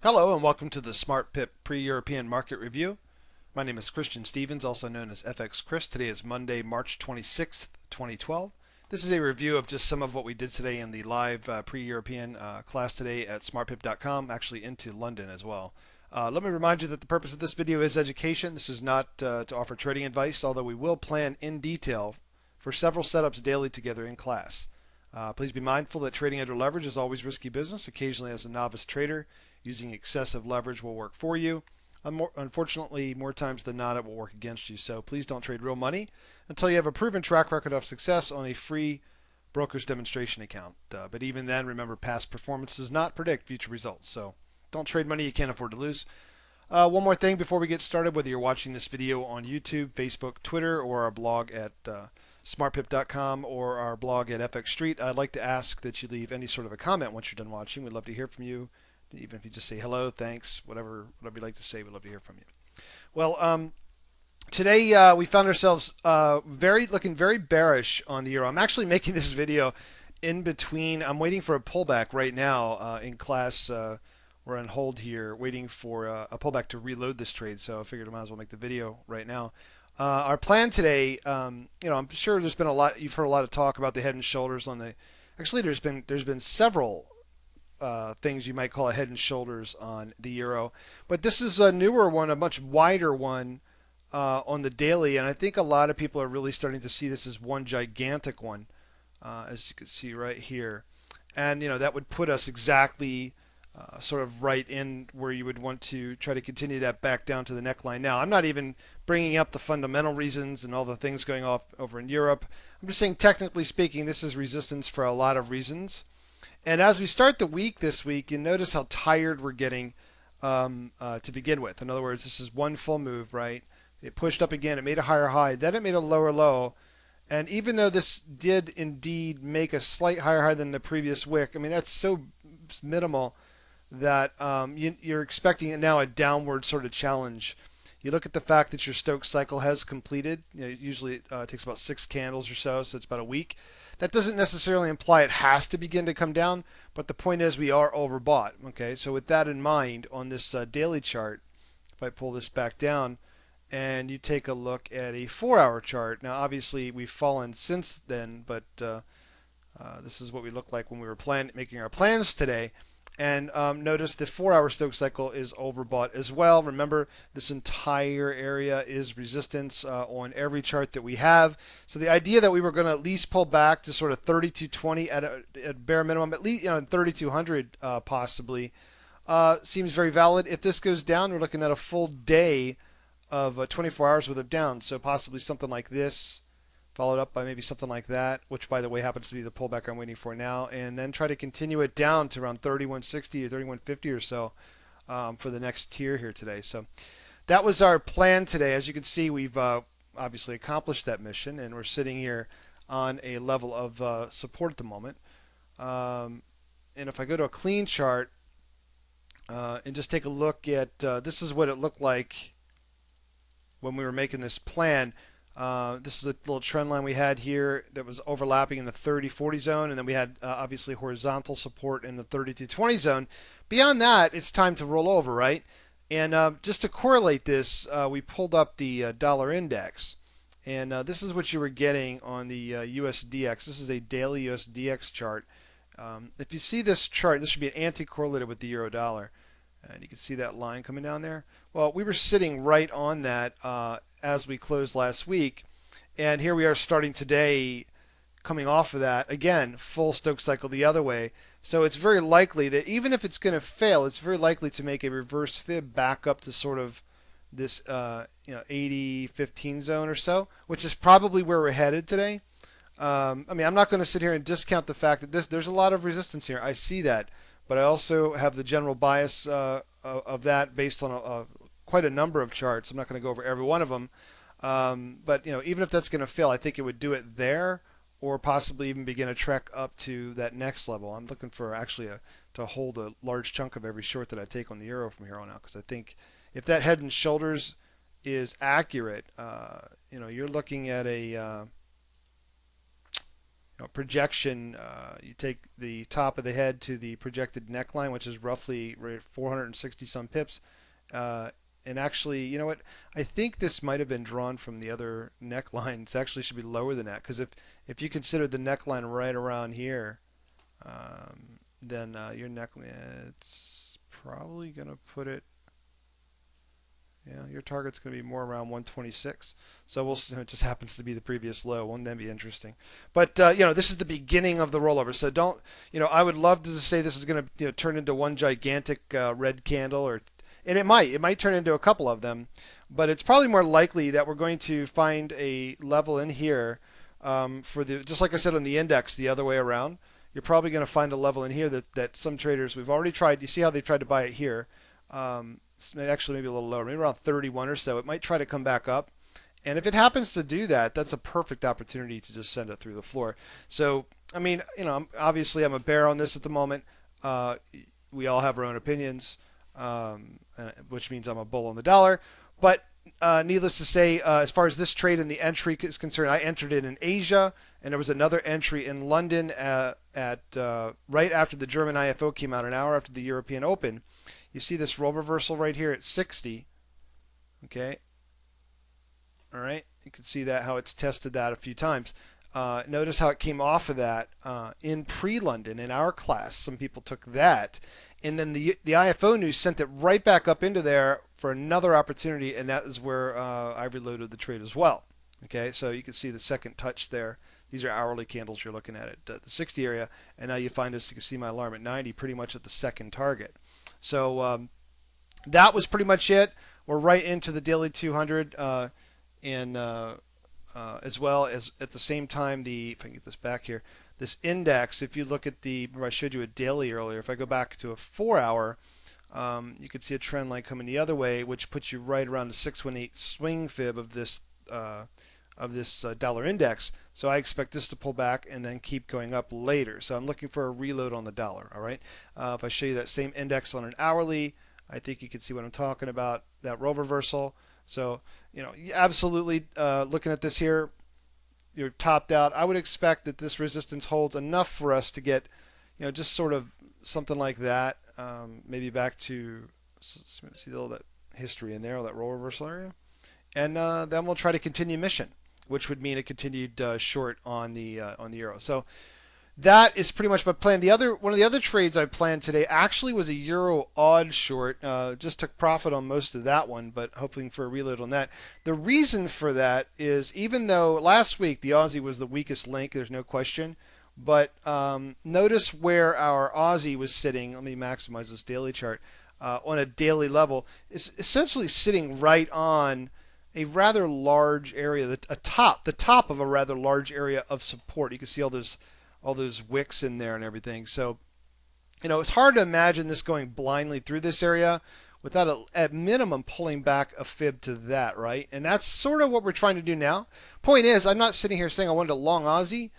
Hello and welcome to the SmartPip Pre-European Market Review. My name is Christian Stevens, also known as FX Chris. Today is Monday, March 26th, 2012. This is a review of just some of what we did today in the live pre-European class today at smartpip.com, actually into London as well. Let me remind you that the purpose of this video is education. This is not to offer trading advice, although we will plan in detail for several setups daily together in class. Please be mindful that trading under leverage is always risky business. Occasionally, as a novice trader, using excessive leverage will work for you. Unfortunately, more times than not, it will work against you. So please don't trade real money until you have a proven track record of success on a free broker's demonstration account. But even then, remember, past performance does not predict future results. So don't trade money you can't afford to lose. One more thing before we get started, whether you're watching this video on YouTube, Facebook, Twitter, or our blog at smartpip.com or our blog at FX Street, I'd like to ask that you leave any sort of a comment once you're done watching. We'd love to hear from you. Even if you just say hello, thanks, whatever you'd like to say, we'd love to hear from you. Well, today we found ourselves looking very bearish on the euro. I'm actually making this video in between. I'm waiting for a pullback right now in class. We're on hold here, waiting for a pullback to reload this trade. So I figured I might as well make the video right now. Our plan today, I'm sure there's been a lot. You've heard a lot of talk about the head and shoulders on the. Actually, there's been several things you might call a head and shoulders on the euro, but this is a newer one, a much wider one on the daily, and I think a lot of people are really starting to see this as one gigantic one, as you can see right here, and that would put us exactly sort of right in where you would want to try to continue that back down to the neckline. Now, I'm not even bringing up the fundamental reasons and all the things going off over in Europe. I'm just saying, technically speaking, this is resistance for a lot of reasons. And as we start the week this week, you notice how tired we're getting to begin with. In other words, this is one full move, right? It pushed up again. It made a higher high. Then it made a lower low. And even though this did indeed make a slight higher high than the previous wick, I mean, that's so minimal that you're expecting now a downward sort of challenge. You look at the fact that your Stokes cycle has completed. Usually it takes about 6 candles or so it's about a week. That doesn't necessarily imply it has to begin to come down, but the point is we are overbought. Okay, so with that in mind, on this daily chart, if I pull this back down and you take a look at a 4-hour chart, now obviously we've fallen since then, but this is what we look like when we were making our plans today. And notice the 4-hour Stokes cycle is overbought as well. Remember, this entire area is resistance on every chart that we have. So the idea that we were going to at least pull back to sort of 3220 at bare minimum, at least 3200 possibly, seems very valid. If this goes down, we're looking at a full day of 24 hours worth of down. So possibly something like this, followed up by maybe something like that, which by the way happens to be the pullback I'm waiting for now, and then try to continue it down to around 3160 or 3150 or so for the next tier here today. So that was our plan today. As you can see, we've obviously accomplished that mission, and we're sitting here on a level of support at the moment. And if I go to a clean chart and just take a look at this is what it looked like when we were making this plan. This is a little trend line we had here that was overlapping in the 30-40 zone, and then we had obviously horizontal support in the 30-20 zone. Beyond that, it's time to roll over, right? And just to correlate this, we pulled up the dollar index, and this is what you were getting on the USDX. This is a daily USDX chart. If you see this chart, this should be anti-correlated with the euro dollar, and you can see that line coming down there. Well, we were sitting right on that as we closed last week, and here we are starting today coming off of that again, full Stokes cycle the other way. So it's very likely that even if it's going to fail, it's very likely to make a reverse fib back up to sort of this 80-15 zone or so, which is probably where we're headed today. I mean, I'm not going to sit here and discount the fact that there's a lot of resistance here. I see that, but I also have the general bias of that based on quite a number of charts. I'm not going to go over every one of them, but even if that's going to fail, I think it would do it there, or possibly even begin a trek up to that next level. I'm looking for actually to hold a large chunk of every short that I take on the euro from here on out, because I think if that head and shoulders is accurate, you're looking at a projection, you take the top of the head to the projected neckline, which is roughly 460 some pips. Uh, and actually, you know what? I think this might have been drawn from the other neckline. It actually should be lower than that because if you consider the neckline right around here, then your neckline, it's probably going to put it. Yeah, your target's going to be more around 126. So we'll see. It just happens to be the previous low. Wouldn't that be interesting? But this is the beginning of the rollover. So don't, I would love to say this is going to turn into one gigantic red candle, and it might turn into a couple of them, but it's probably more likely that we're going to find a level in here for the, just like I said on the index, the other way around. You're probably going to find a level in here that some traders, we've already tried. You see how they tried to buy it here. Actually maybe a little lower, maybe around 31 or so. It might try to come back up. And if it happens to do that, that's a perfect opportunity to just send it through the floor. So, I mean, obviously I'm a bear on this at the moment. We all have our own opinions, which means I'm a bull on the dollar. But needless to say, as far as this trade and the entry is concerned, I entered it in Asia, and there was another entry in London at right after the German IFO came out, an hour after the European Open. You see this role reversal right here at 60. Okay. All right. You can see that how it's tested that a few times. Notice how it came off of that in pre-London in our class. Some people took that, and then the IFO news sent it right back up into there for another opportunity, and that is where I reloaded the trade as well. Okay, so you can see the second touch there. These are hourly candles you're looking at the 60 area, and now you find us. You can see my alarm at 90, pretty much at the second target. So that was pretty much it. We're right into the daily 200, and as well as at the same time, if I can get this back here, this index, if you look at I showed you a daily earlier, if I go back to a 4-hour, you can see a trend line coming the other way, which puts you right around the 618 swing fib of this dollar index. So I expect this to pull back and then keep going up later. So I'm looking for a reload on the dollar. All right. If I show you that same index on an hourly, I think you can see what I'm talking about. That roll reversal. So absolutely looking at this here, you're topped out. I would expect that this resistance holds enough for us to get, just sort of something like that. Maybe back to see all that history in there, all that roll reversal area. And then we'll try to continue mission, which would mean a continued short on the euro. So that is pretty much my plan. One of the other trades I planned today actually was a euro odd short. Just took profit on most of that one, but hoping for a reload on that. The reason for that is even though last week the Aussie was the weakest link, there's no question. But notice where our Aussie was sitting. Let me maximize this daily chart on a daily level. It's essentially sitting right on a rather large area, the top of a rather large area of support. You can see all those wicks in there and everything. So, it's hard to imagine this going blindly through this area without at minimum pulling back a fib to that, right? And that's sort of what we're trying to do now. Point is, I'm not sitting here saying I wanted a long Aussie,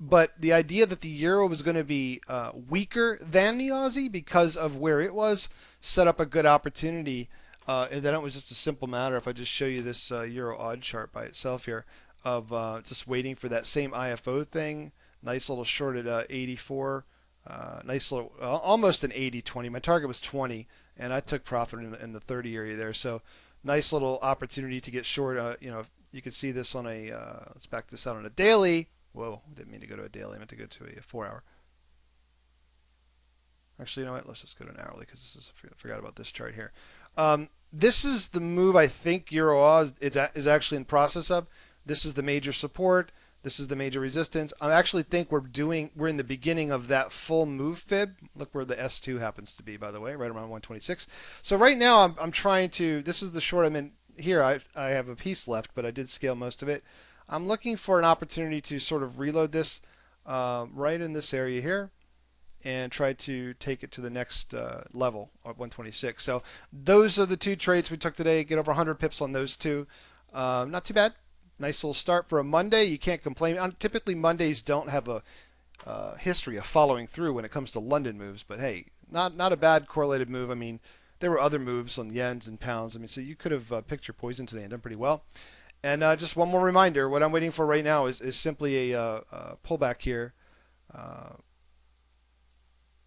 but the idea that the euro was going to be weaker than the Aussie because of where it was set up a good opportunity. And then it was just a simple matter. If I just show you this euro odd chart by itself here of just waiting for that same IFO thing. Nice little short at 84. Nice little, almost an 80-20. My target was 20, and I took profit in the 30 area there. So nice little opportunity to get short. You can see this on let's back this out on a daily. Whoa, didn't mean to go to a daily. I meant to go to a 4-hour. Actually, you know what? Let's just go to an hourly because I forgot about this chart here. This is the move I think Euro Oz is actually in process of. This is the major support. This is the major resistance. I actually think we're in the beginning of that full move fib. Look where the S2 happens to be, by the way, right around 126. So right now I'm trying to. This is the short I'm in here. I have a piece left, but I did scale most of it. I'm looking for an opportunity to sort of reload this right in this area here, and try to take it to the next level at 126. So those are the two trades we took today. Get over 100 pips on those two. Not too bad. Nice little start for a Monday. You can't complain. Typically Mondays don't have a history of following through when it comes to London moves, but hey, not a bad correlated move. I mean, there were other moves on yens and pounds. I mean, so you could have picked your poison today and done pretty well. And just one more reminder, what I'm waiting for right now is simply a pullback here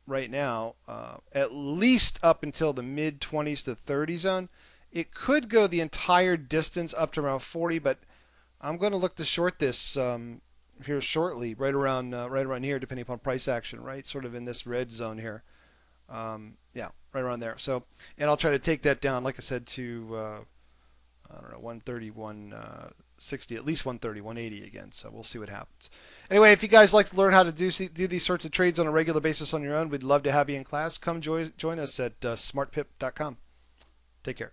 right now, at least up until the mid 20s to 30 zone. It could go the entire distance up to around 40, but I'm going to look to short this here shortly, right around here, depending upon price action, right, sort of in this red zone here. Yeah, right around there. So, and I'll try to take that down, like I said, to I don't know, 131. 60, at least 130, 180 again. So we'll see what happens. Anyway, if you guys like to learn how to do these sorts of trades on a regular basis on your own, we'd love to have you in class. Come join us at smartpip.com. Take care.